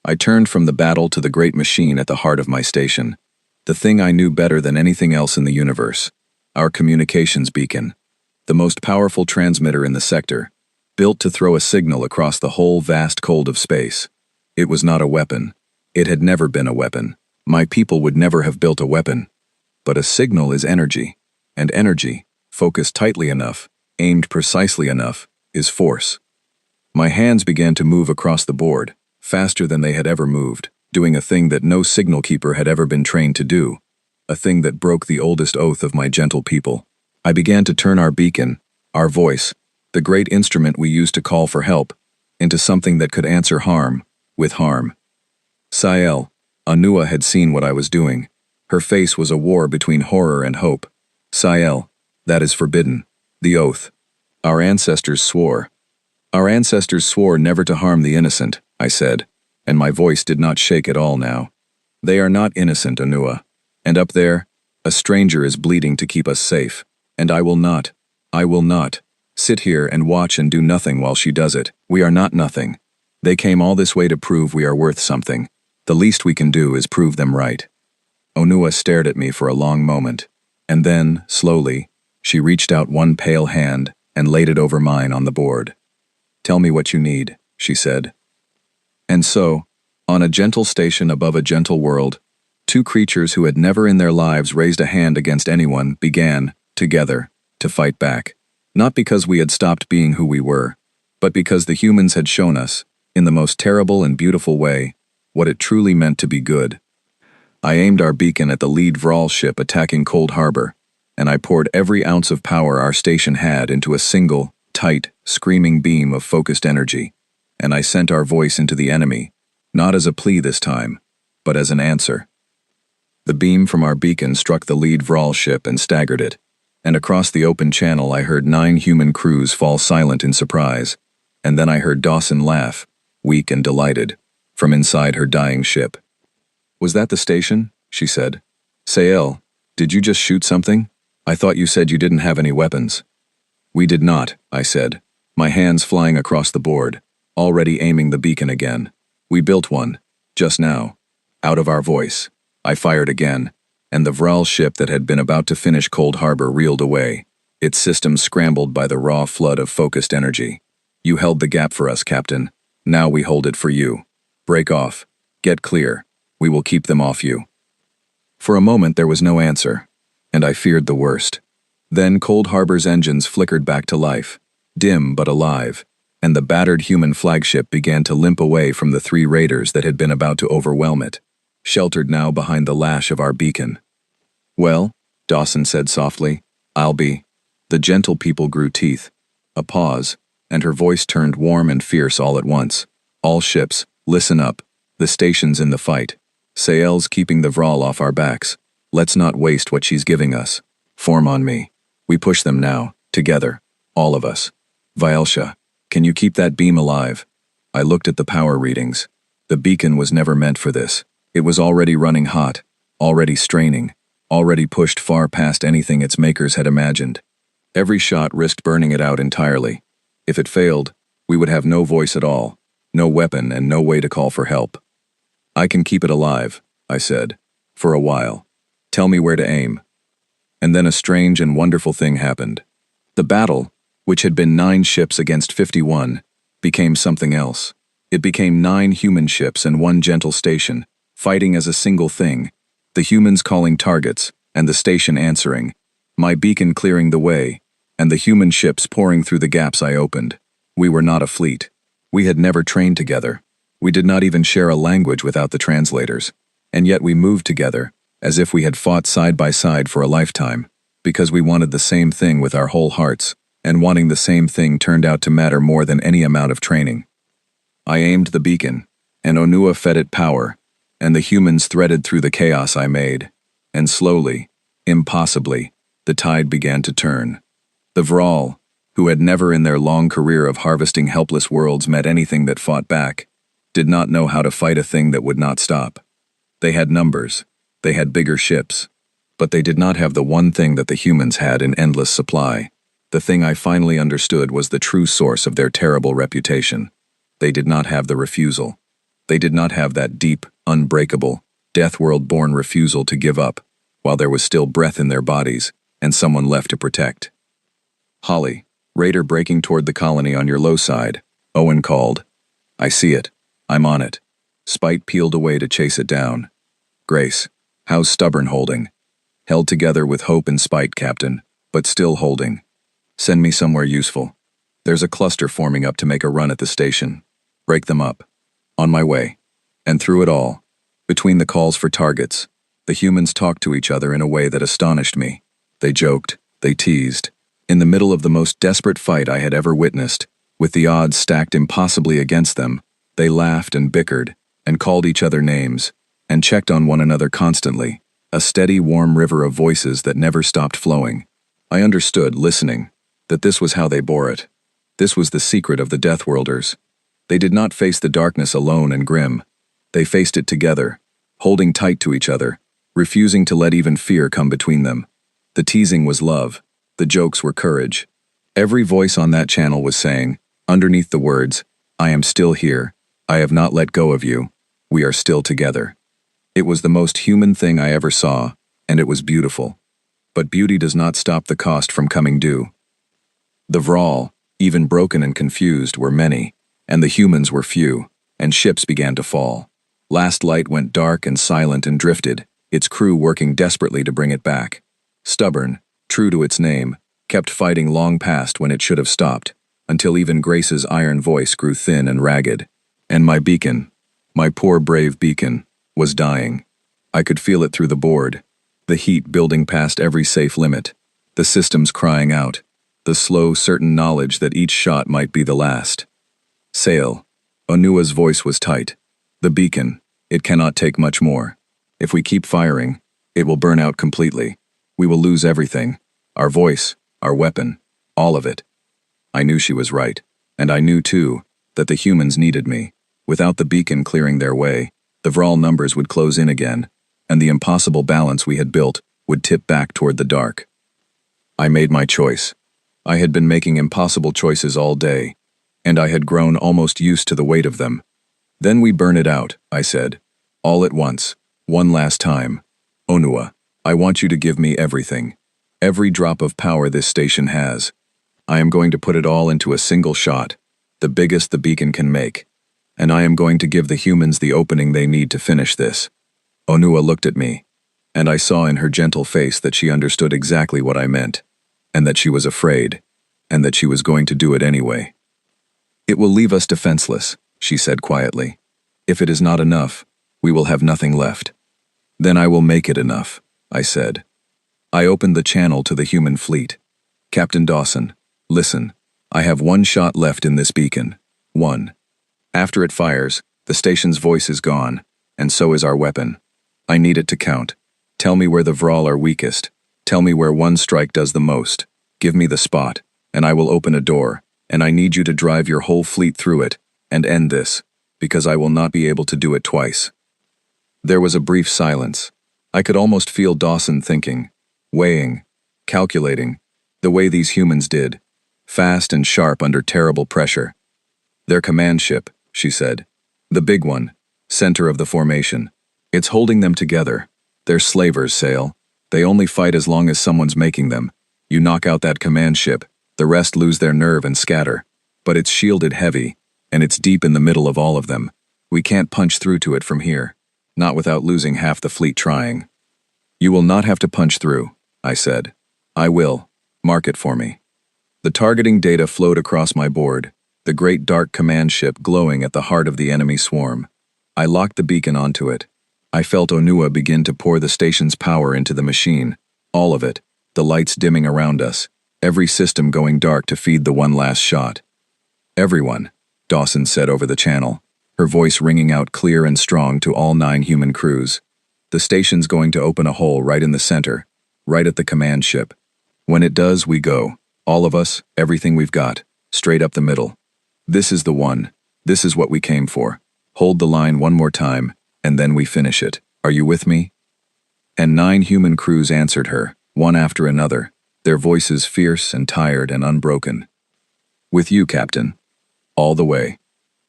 I turned from the battle to the great machine at the heart of my station, the thing I knew better than anything else in the universe, our communications beacon, the most powerful transmitter in the sector, built to throw a signal across the whole vast cold of space. It was not a weapon. It had never been a weapon. My people would never have built a weapon. But a signal is energy, and energy, focused tightly enough, aimed precisely enough, is force. My hands began to move across the board, faster than they had ever moved, doing a thing that no signal keeper had ever been trained to do, a thing that broke the oldest oath of my gentle people. I began to turn our beacon, our voice, the great instrument we used to call for help, into something that could answer harm, with harm. Sael, Anua had seen what I was doing. Her face was a war between horror and hope. Sael, that is forbidden. The oath. Our ancestors swore. Our ancestors swore never to harm the innocent, I said, and my voice did not shake at all now. They are not innocent, Onua. And up there, a stranger is bleeding to keep us safe. And I will not sit here and watch and do nothing while she does it. We are not nothing. They came all this way to prove we are worth something. The least we can do is prove them right. Onua stared at me for a long moment, and then, slowly, she reached out one pale hand and laid it over mine on the board. Tell me what you need, she said. And so, on a gentle station above a gentle world, two creatures who had never in their lives raised a hand against anyone began, together, to fight back. Not because we had stopped being who we were, but because the humans had shown us, in the most terrible and beautiful way, what it truly meant to be good. I aimed our beacon at the lead Vral ship attacking Cold Harbor, and I poured every ounce of power our station had into a single, tight, screaming beam of focused energy, and I sent our voice into the enemy, not as a plea this time, but as an answer. The beam from our beacon struck the lead Vral ship and staggered it, and across the open channel I heard 9 human crews fall silent in surprise, and then I heard Dawson laugh, weak and delighted, from inside her dying ship. Was that the station? She said. Sael, did you just shoot something? I thought you said you didn't have any weapons. We did not, I said, my hands flying across the board, already aiming the beacon again. We built one, just now. Out of our voice, I fired again, and the Vral ship that had been about to finish Cold Harbor reeled away, its systems scrambled by the raw flood of focused energy. You held the gap for us, Captain. Now we hold it for you. Break off. Get clear. We will keep them off you. For a moment there was no answer, and I feared the worst. Then Cold Harbor's engines flickered back to life, dim but alive, and the battered human flagship began to limp away from the 3 raiders that had been about to overwhelm it, sheltered now behind the lash of our beacon. Well, Dawson said softly, I'll be. The gentle people grew teeth. A pause, and her voice turned warm and fierce all at once. All ships, listen up. The station's in the fight. Sael's keeping the Vral off our backs. Let's not waste what she's giving us. Form on me. We push them now, together, all of us. Vielsha, can you keep that beam alive? I looked at the power readings. The beacon was never meant for this. It was already running hot, already straining, already pushed far past anything its makers had imagined. Every shot risked burning it out entirely. If it failed, we would have no voice at all, no weapon and no way to call for help. I can keep it alive, I said, for a while. Tell me where to aim. And then a strange and wonderful thing happened. The battle, which had been 9 ships against 51, became something else. It became 9 human ships and 1 gentle station, fighting as a single thing, the humans calling targets, and the station answering, my beacon clearing the way, and the human ships pouring through the gaps I opened. We were not a fleet. We had never trained together. We did not even share a language without the translators, and yet we moved together, as if we had fought side by side for a lifetime, because we wanted the same thing with our whole hearts, and wanting the same thing turned out to matter more than any amount of training. I aimed the beacon, and Onua fed it power, and the humans threaded through the chaos I made, and slowly, impossibly, the tide began to turn. The Vral, who had never in their long career of harvesting helpless worlds met anything that fought back, did not know how to fight a thing that would not stop. They had numbers, they had bigger ships, but they did not have the one thing that the humans had in endless supply. The thing I finally understood was the true source of their terrible reputation. They did not have the refusal. They did not have that deep, unbreakable, death-world-born refusal to give up, while there was still breath in their bodies, and someone left to protect. Holly, raider breaking toward the colony on your low side, Owen called. I see it. I'm on it. Spite peeled away to chase it down. Grace, how's Stubborn holding? Held together with hope and spite, Captain, but still holding. Send me somewhere useful. There's a cluster forming up to make a run at the station. Break them up. On my way. And through it all, between the calls for targets, the humans talked to each other in a way that astonished me. They joked, they teased. In the middle of the most desperate fight I had ever witnessed, with the odds stacked impossibly against them, they laughed and bickered, and called each other names, and checked on one another constantly, a steady, warm river of voices that never stopped flowing. I understood, listening, that this was how they bore it. This was the secret of the Deathworlders. They did not face the darkness alone and grim. They faced it together, holding tight to each other, refusing to let even fear come between them. The teasing was love. The jokes were courage. Every voice on that channel was saying, underneath the words, "I am still here. I have not let go of you. We are still together." It was the most human thing I ever saw, and it was beautiful. But beauty does not stop the cost from coming due. The Vral, even broken and confused, were many, and the humans were few, and ships began to fall. Last Light went dark and silent and drifted, its crew working desperately to bring it back. Stubborn, true to its name, kept fighting long past when it should have stopped, until even Grace's iron voice grew thin and ragged. And my beacon, my poor brave beacon, was dying. I could feel it through the board, the heat building past every safe limit, the systems crying out, the slow, certain knowledge that each shot might be the last. Sail. Onua's voice was tight. The beacon, it cannot take much more. If we keep firing, it will burn out completely. We will lose everything. Our voice, our weapon, all of it. I knew she was right, and I knew too that the humans needed me. Without the beacon clearing their way, the Vral numbers would close in again, and the impossible balance we had built would tip back toward the dark. I made my choice. I had been making impossible choices all day, and I had grown almost used to the weight of them. Then we burn it out, I said. All at once, one last time. Onua, I want you to give me everything. Every drop of power this station has. I am going to put it all into a single shot, the biggest the beacon can make. And I am going to give the humans the opening they need to finish this. Onua looked at me, and I saw in her gentle face that she understood exactly what I meant, and that she was afraid, and that she was going to do it anyway. It will leave us defenseless, she said quietly. If it is not enough, we will have nothing left. Then I will make it enough, I said. I opened the channel to the human fleet. Captain Dawson, listen, I have one shot left in this beacon. One. After it fires, the station's voice is gone, and so is our weapon. I need it to count. Tell me where the Vral are weakest. Tell me where one strike does the most. Give me the spot, and I will open a door, and I need you to drive your whole fleet through it, and end this, because I will not be able to do it twice. There was a brief silence. I could almost feel Dawson thinking, weighing, calculating, the way these humans did, fast and sharp under terrible pressure. Their command ship, she said. The big one, center of the formation. It's holding them together. They're slavers, Sail. They only fight as long as someone's making them. You knock out that command ship, the rest lose their nerve and scatter. But it's shielded heavy, and it's deep in the middle of all of them. We can't punch through to it from here, not without losing half the fleet trying. You will not have to punch through, I said. I will. Mark it for me. The targeting data flowed across my board, the great dark command ship glowing at the heart of the enemy swarm. I locked the beacon onto it. I felt Onua begin to pour the station's power into the machine, all of it, the lights dimming around us, every system going dark to feed the one last shot. Everyone, Dawson said over the channel, her voice ringing out clear and strong to all 9 human crews. The station's going to open a hole right in the center, right at the command ship. When it does, we go. All of us, everything we've got, straight up the middle. This is the one. This is what we came for. Hold the line one more time, and then we finish it. Are you with me? And 9 human crews answered her, one after another, their voices fierce and tired and unbroken. With you, Captain. All the way.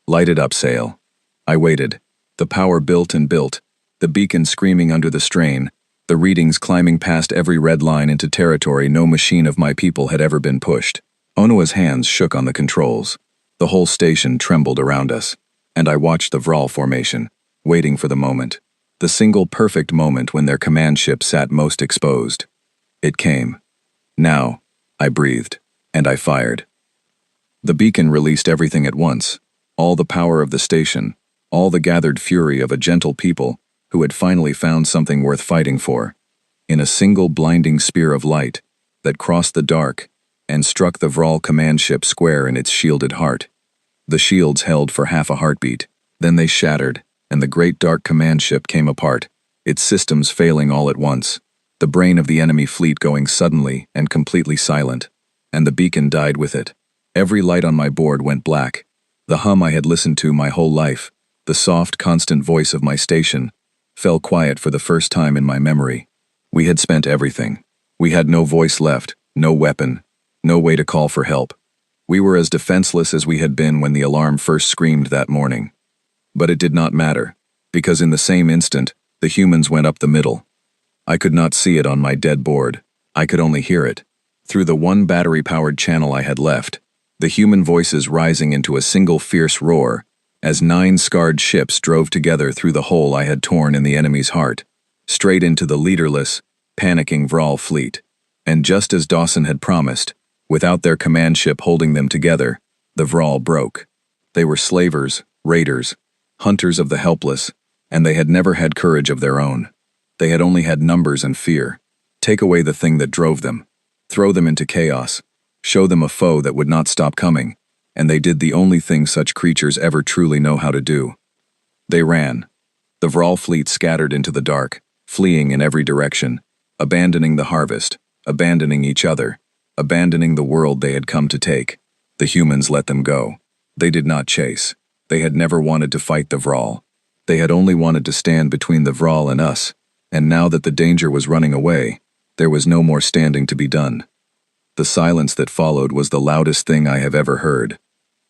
Light it up, Sail. I waited. The power built and built, the beacon screaming under the strain, the readings climbing past every red line into territory no machine of my people had ever been pushed. Onua's hands shook on the controls. The whole station trembled around us, and I watched the Vral formation, waiting for the moment, the single perfect moment when their command ship sat most exposed. It came. Now, I breathed, and I fired. The beacon released everything at once, all the power of the station, all the gathered fury of a gentle people who had finally found something worth fighting for, in a single blinding spear of light that crossed the dark and struck the Vral command ship square in its shielded heart. The shields held for half a heartbeat, then they shattered, and the great dark command ship came apart, its systems failing all at once, the brain of the enemy fleet going suddenly and completely silent, and the beacon died with it. Every light on my board went black. The hum I had listened to my whole life, the soft, constant voice of my station, fell quiet for the first time in my memory. We had spent everything. We had no voice left, no weapon, no way to call for help. We were as defenseless as we had been when the alarm first screamed that morning. But it did not matter, because in the same instant, the humans went up the middle. I could not see it on my dead board. I could only hear it. Through the one battery-powered channel I had left, the human voices rising into a single fierce roar, as 9 scarred ships drove together through the hole I had torn in the enemy's heart, straight into the leaderless, panicking Vral fleet. And just as Dawson had promised, without their command ship holding them together, the Vral broke. They were slavers, raiders, hunters of the helpless, and they had never had courage of their own. They had only had numbers and fear. Take away the thing that drove them. Throw them into chaos. Show them a foe that would not stop coming, and they did the only thing such creatures ever truly know how to do. They ran. The Vral fleet scattered into the dark, fleeing in every direction, abandoning the harvest, abandoning each other, abandoning the world they had come to take. The humans let them go. They did not chase. They had never wanted to fight the Vral. They had only wanted to stand between the Vral and us, and now that the danger was running away, there was no more standing to be done. The silence that followed was the loudest thing I have ever heard.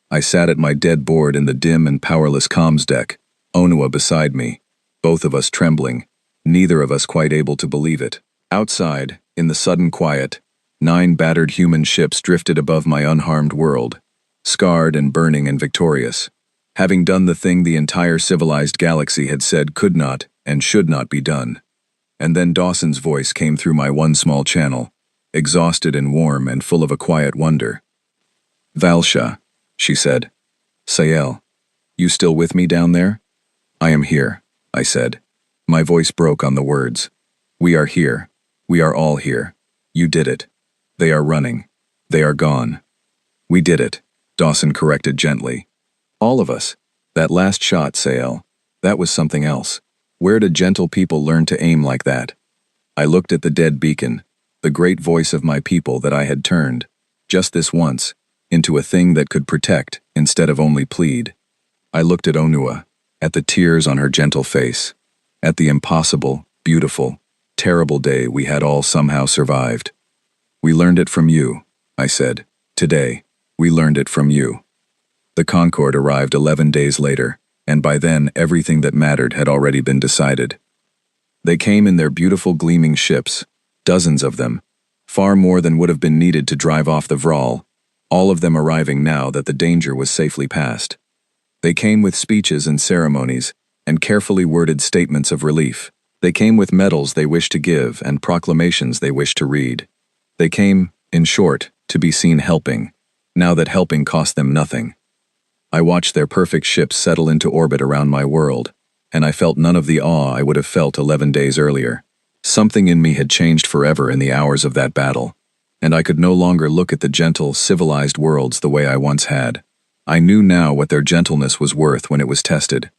I sat at my dead board in the dim and powerless comms deck, Onua beside me, both of us trembling, neither of us quite able to believe it. Outside, in the sudden quiet, 9 battered human ships drifted above my unharmed world, scarred and burning and victorious, having done the thing the entire civilized galaxy had said could not and should not be done. And then Dawson's voice came through my one small channel, exhausted and warm and full of a quiet wonder. "Valsha," she said. "Sael, you still with me down there?" "I am here," I said. My voice broke on the words. "We are here. We are all here. You did it. They are running. They are gone." "We did it," Dawson corrected gently. "All of us. That last shot, Sael, that was something else. Where did gentle people learn to aim like that?" I looked at the dead beacon, the great voice of my people that I had turned, just this once, into a thing that could protect instead of only plead. I looked at Onua, at the tears on her gentle face, at the impossible, beautiful, terrible day we had all somehow survived. "We learned it from you," I said. "Today, we learned it from you." The Concorde arrived 11 days later, and by then everything that mattered had already been decided. They came in their beautiful gleaming ships, dozens of them, far more than would have been needed to drive off the Vral, all of them arriving now that the danger was safely past. They came with speeches and ceremonies, and carefully worded statements of relief. They came with medals they wished to give and proclamations they wished to read. They came, in short, to be seen helping, now that helping cost them nothing. I watched their perfect ships settle into orbit around my world, and I felt none of the awe I would have felt 11 days earlier. Something in me had changed forever in the hours of that battle, and I could no longer look at the gentle, civilized worlds the way I once had. I knew now what their gentleness was worth when it was tested.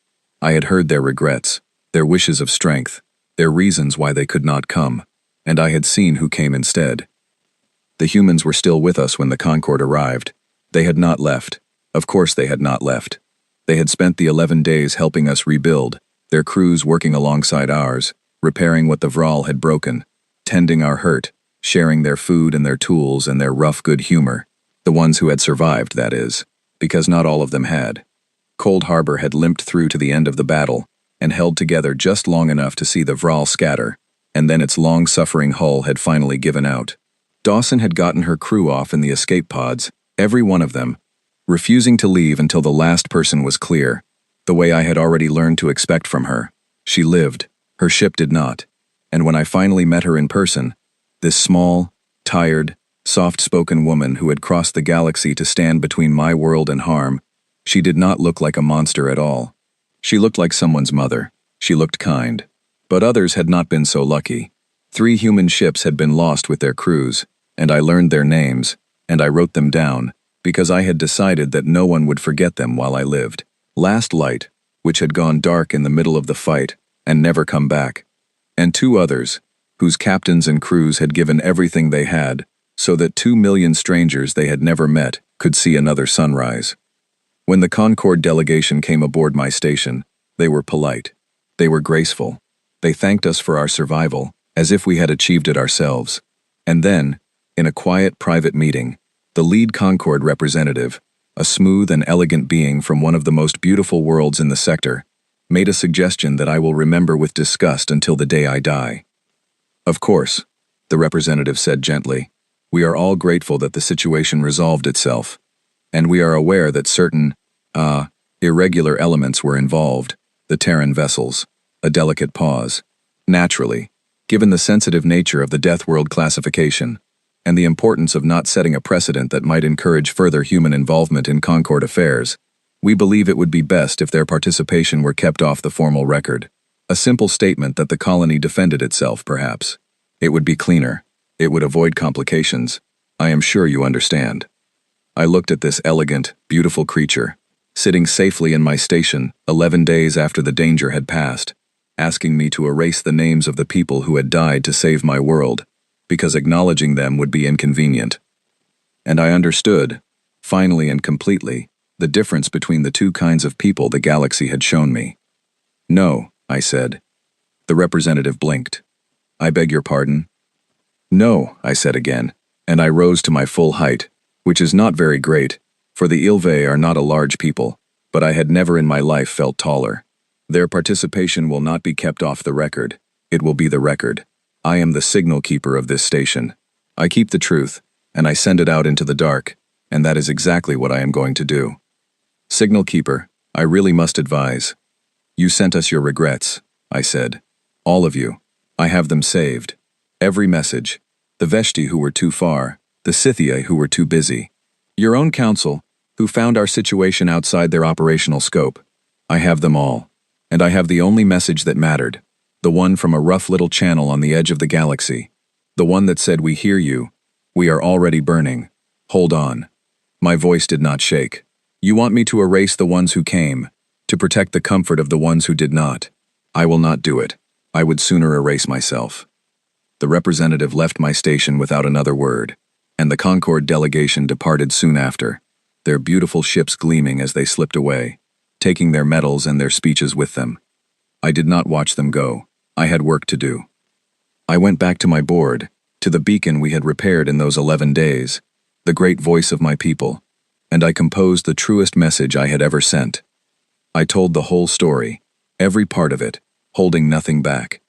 I had heard their regrets, their wishes of strength, their reasons why they could not come, and I had seen who came instead. The humans were still with us when the Concorde arrived. They had not left. Of course they had not left. They had spent the 11 days helping us rebuild, their crews working alongside ours, repairing what the Vral had broken, tending our hurt, sharing their food and their tools and their rough good humor. The ones who had survived, that is, because not all of them had. Cold Harbor had limped through to the end of the battle and held together just long enough to see the Vral scatter, and then its long-suffering hull had finally given out. Dawson had gotten her crew off in the escape pods, every one of them, refusing to leave until the last person was clear, the way I had already learned to expect from her. She lived, her ship did not, and when I finally met her in person, this small, tired, soft-spoken woman who had crossed the galaxy to stand between my world and harm, she did not look like a monster at all. She looked like someone's mother. She looked kind. But others had not been so lucky. 3 human ships had been lost with their crews, and I learned their names, and I wrote them down, because I had decided that no one would forget them while I lived. Last Light, which had gone dark in the middle of the fight and never come back, and 2 others, whose captains and crews had given everything they had, so that 2 million strangers they had never met could see another sunrise. When the Concorde delegation came aboard my station, they were polite. They were graceful. They thanked us for our survival, as if we had achieved it ourselves. And then, in a quiet private meeting, the lead Concorde representative, a smooth and elegant being from one of the most beautiful worlds in the sector, made a suggestion that I will remember with disgust until the day I die. Of course, the representative said gently, we are all grateful that the situation resolved itself, and we are aware that certain, irregular elements were involved, the Terran vessels, a delicate pause. Naturally, given the sensitive nature of the Deathworld classification, and the importance of not setting a precedent that might encourage further human involvement in Concorde affairs, we believe it would be best if their participation were kept off the formal record. A simple statement that the colony defended itself, perhaps. It would be cleaner. It would avoid complications. I am sure you understand. I looked at this elegant, beautiful creature, sitting safely in my station 11 days after the danger had passed, asking me to erase the names of the people who had died to save my world, because acknowledging them would be inconvenient. And I understood, finally and completely, the difference between the two kinds of people the galaxy had shown me. No, I said. The representative blinked. I beg your pardon? No, I said again, and I rose to my full height, which is not very great, for the Ilve are not a large people, but I had never in my life felt taller. Their participation will not be kept off the record. It will be the record. I am the signal keeper of this station. I keep the truth, and I send it out into the dark, and that is exactly what I am going to do. Signal keeper, I really must advise. You sent us your regrets, I said. All of you. I have them saved. Every message. The Veshti who were too far, the Scythia who were too busy. Your own council, who found our situation outside their operational scope. I have them all. And I have the only message that mattered. The one from a rough little channel on the edge of the galaxy. The one that said, we hear you. We are already burning. Hold on. My voice did not shake. You want me to erase the ones who came, to protect the comfort of the ones who did not. I will not do it. I would sooner erase myself. The representative left my station without another word, and the Concorde delegation departed soon after, their beautiful ships gleaming as they slipped away, taking their medals and their speeches with them. I did not watch them go. I had work to do. I went back to my board, to the beacon we had repaired in those 11 days, the great voice of my people, and I composed the truest message I had ever sent. I told the whole story, every part of it, holding nothing back.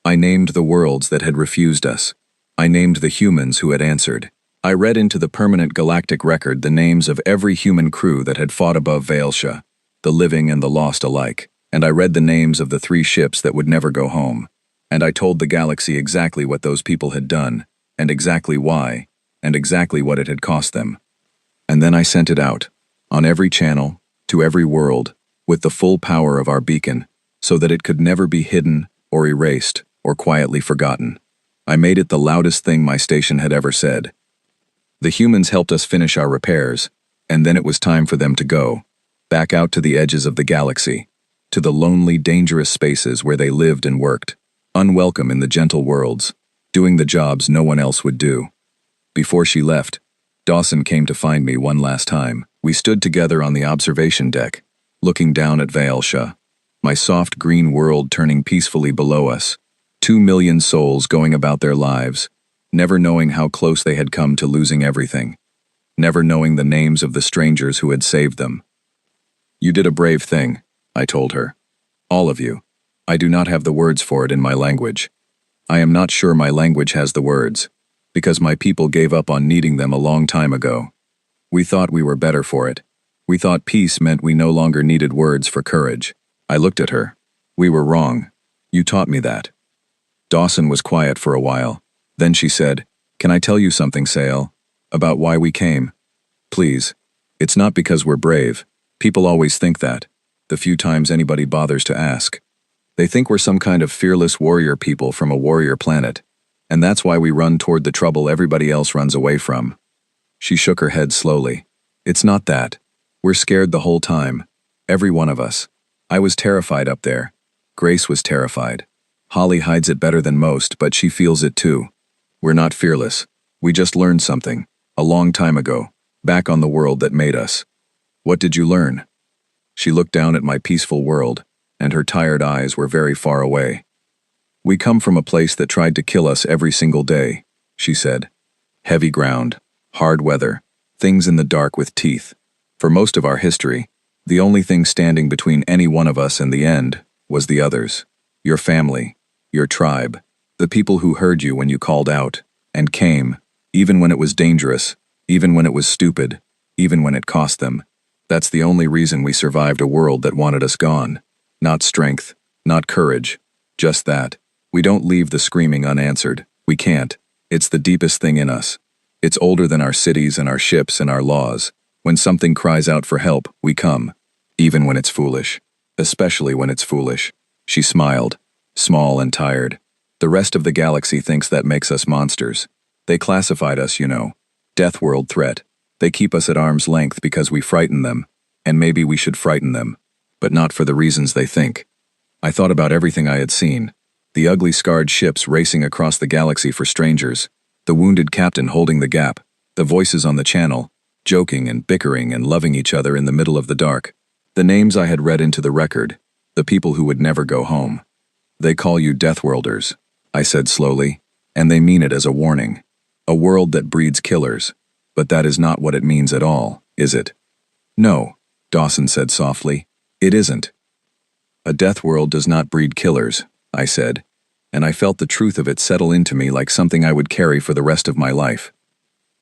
I named the worlds that had refused us. I named the humans who had answered. I read into the permanent galactic record the names of every human crew that had fought above Vaelsha, the living and the lost alike, and I read the names of the 3 ships that would never go home. And I told the galaxy exactly what those people had done, and exactly why, and exactly what it had cost them. And then I sent it out, on every channel, to every world, with the full power of our beacon, so that it could never be hidden or erased or quietly forgotten. I made it the loudest thing my station had ever said. The humans helped us finish our repairs, and then it was time for them to go, back out to the edges of the galaxy, to the lonely, dangerous spaces where they lived and worked, unwelcome in the gentle worlds, doing the jobs no one else would do. Before she left, Dawson came to find me one last time. We stood together on the observation deck, looking down at Vaelsha, my soft green world turning peacefully below us, 2 million souls going about their lives, never knowing how close they had come to losing everything, never knowing the names of the strangers who had saved them. You did a brave thing, I told her. All of you. I do not have the words for it in my language. I am not sure my language has the words, because my people gave up on needing them a long time ago. We thought we were better for it. We thought peace meant we no longer needed words for courage. I looked at her. We were wrong. You taught me that. Dawson was quiet for a while. Then she said, "Can I tell you something, Sael? About why we came? Please. It's not because we're brave. People always think that, the few times anybody bothers to ask. They think we're some kind of fearless warrior people from a warrior planet, and that's why we run toward the trouble everybody else runs away from." She shook her head slowly. "It's not that. We're scared the whole time. Every one of us. I was terrified up there. Grace was terrified. Holly hides it better than most, but she feels it too. We're not fearless. We just learned something, a long time ago. back on the world that made us. What did you learn? She looked down at my peaceful world, and her tired eyes were very far away. We come from a place that tried to kill us every single day, she said. Heavy ground, hard weather, things in the dark with teeth. For most of our history, the only thing standing between any one of us and the end was the others. Your family, your tribe, the people who heard you when you called out, and came, even when it was dangerous, even when it was stupid, even when it cost them. That's the only reason we survived a world that wanted us gone. Not strength, not courage, just that. We don't leave the screaming unanswered. We can't. It's the deepest thing in us. It's older than our cities and our ships and our laws. When something cries out for help, we come. Even when it's foolish. Especially when it's foolish. She smiled, small and tired. The rest of the galaxy thinks that makes us monsters. They classified us, Death world threat. They keep us at arm's length because we frighten them, and maybe we should frighten them, but not for the reasons they think. I thought about everything I had seen. The ugly scarred ships racing across the galaxy for strangers, the wounded captain holding the gap, the voices on the channel, joking and bickering and loving each other in the middle of the dark. The names I had read into the record, the people who would never go home. They call you Deathworlders, I said slowly, and they mean it as a warning. A world that breeds killers. But that is not what it means at all, is it? No, Dawson said softly. It isn't. A death world does not breed killers, I said, and I felt the truth of it settle into me like something I would carry for the rest of my life.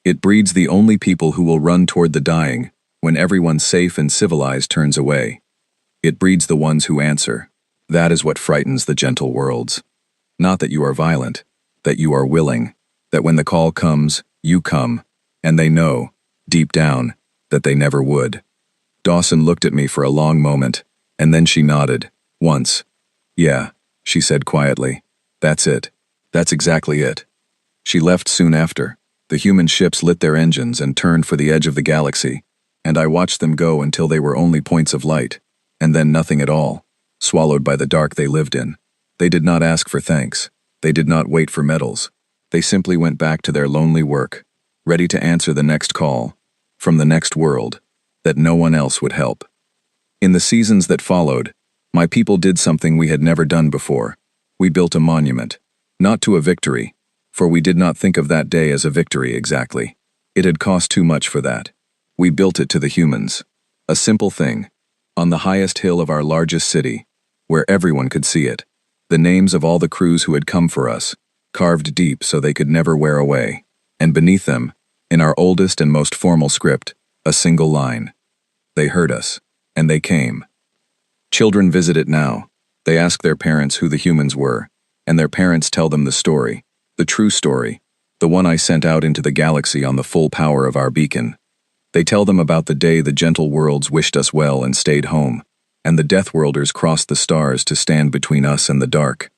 It breeds the only people who will run toward the dying when everyone safe and civilized turns away. It breeds the ones who answer. That is what frightens the gentle worlds. Not that you are violent, that you are willing, that when the call comes, you come. And they know, deep down, that they never would. Dawson looked at me for a long moment, and then she nodded, once. Yeah, she said quietly. That's it. That's exactly it. She left soon after. The human ships lit their engines and turned for the edge of the galaxy, and I watched them go until they were only points of light, and then nothing at all, swallowed by the dark they lived in. They did not ask for thanks. They did not wait for medals. They simply went back to their lonely work, ready to answer the next call, from the next world, that no one else would help. In the seasons that followed, my people did something we had never done before. We built a monument, not to a victory, for we did not think of that day as a victory exactly. It had cost too much for that. We built it to the humans. A simple thing, on the highest hill of our largest city, where everyone could see it. The names of all the crews who had come for us, carved deep so they could never wear away. And beneath them, in our oldest and most formal script, a single line. They heard us, and they came. Children visit it now. They ask their parents who the humans were, and their parents tell them the story, the true story, the one I sent out into the galaxy on the full power of our beacon. They tell them about the day the gentle worlds wished us well and stayed home, and the Deathworlders crossed the stars to stand between us and the dark.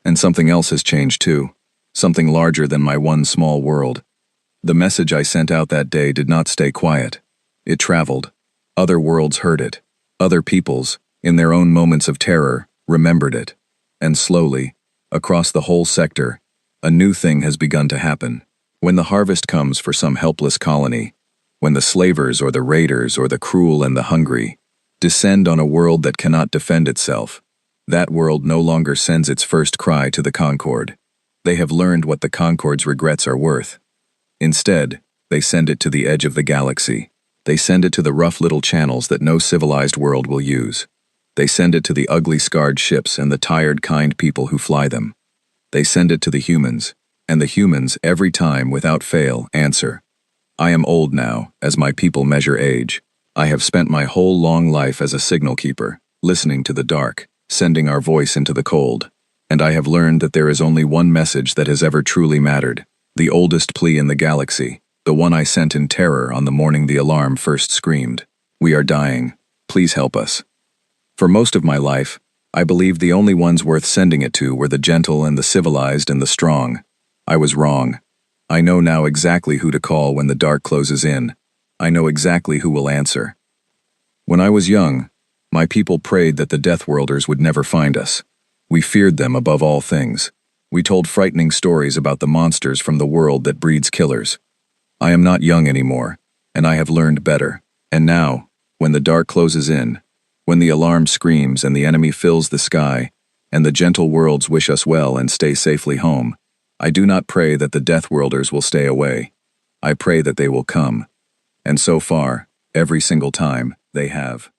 And something else has changed too. Something larger than my one small world. The message I sent out that day did not stay quiet. It traveled. Other worlds heard it. Other peoples, in their own moments of terror, remembered it. And slowly, across the whole sector, a new thing has begun to happen. When the harvest comes for some helpless colony, when the slavers or the raiders or the cruel and the hungry descend on a world that cannot defend itself, that world no longer sends its first cry to the Concord. They have learned what the Concord's regrets are worth. Instead, they send it to the edge of the galaxy. They send it to the rough little channels that no civilized world will use. They send it to the ugly scarred ships and the tired kind people who fly them. They send it to the humans, and the humans, every time without fail, answer. I am old now, as my people measure age. I have spent my whole long life as a signal keeper, listening to the dark, sending our voice into the cold. And I have learned that there is only one message that has ever truly mattered, the oldest plea in the galaxy, the one I sent in terror on the morning the alarm first screamed. We are dying. Please help us. For most of my life, I believed the only ones worth sending it to were the gentle and the civilized and the strong. I was wrong. I know now exactly who to call when the dark closes in. I know exactly who will answer. When I was young, my people prayed that the Deathworlders would never find us. We feared them above all things. We told frightening stories about the monsters from the world that breeds killers. I am not young anymore, and I have learned better. And now, when the dark closes in, when the alarm screams and the enemy fills the sky, and the gentle worlds wish us well and stay safely home, I do not pray that the Deathworlders will stay away. I pray that they will come. And so far, every single time, they have.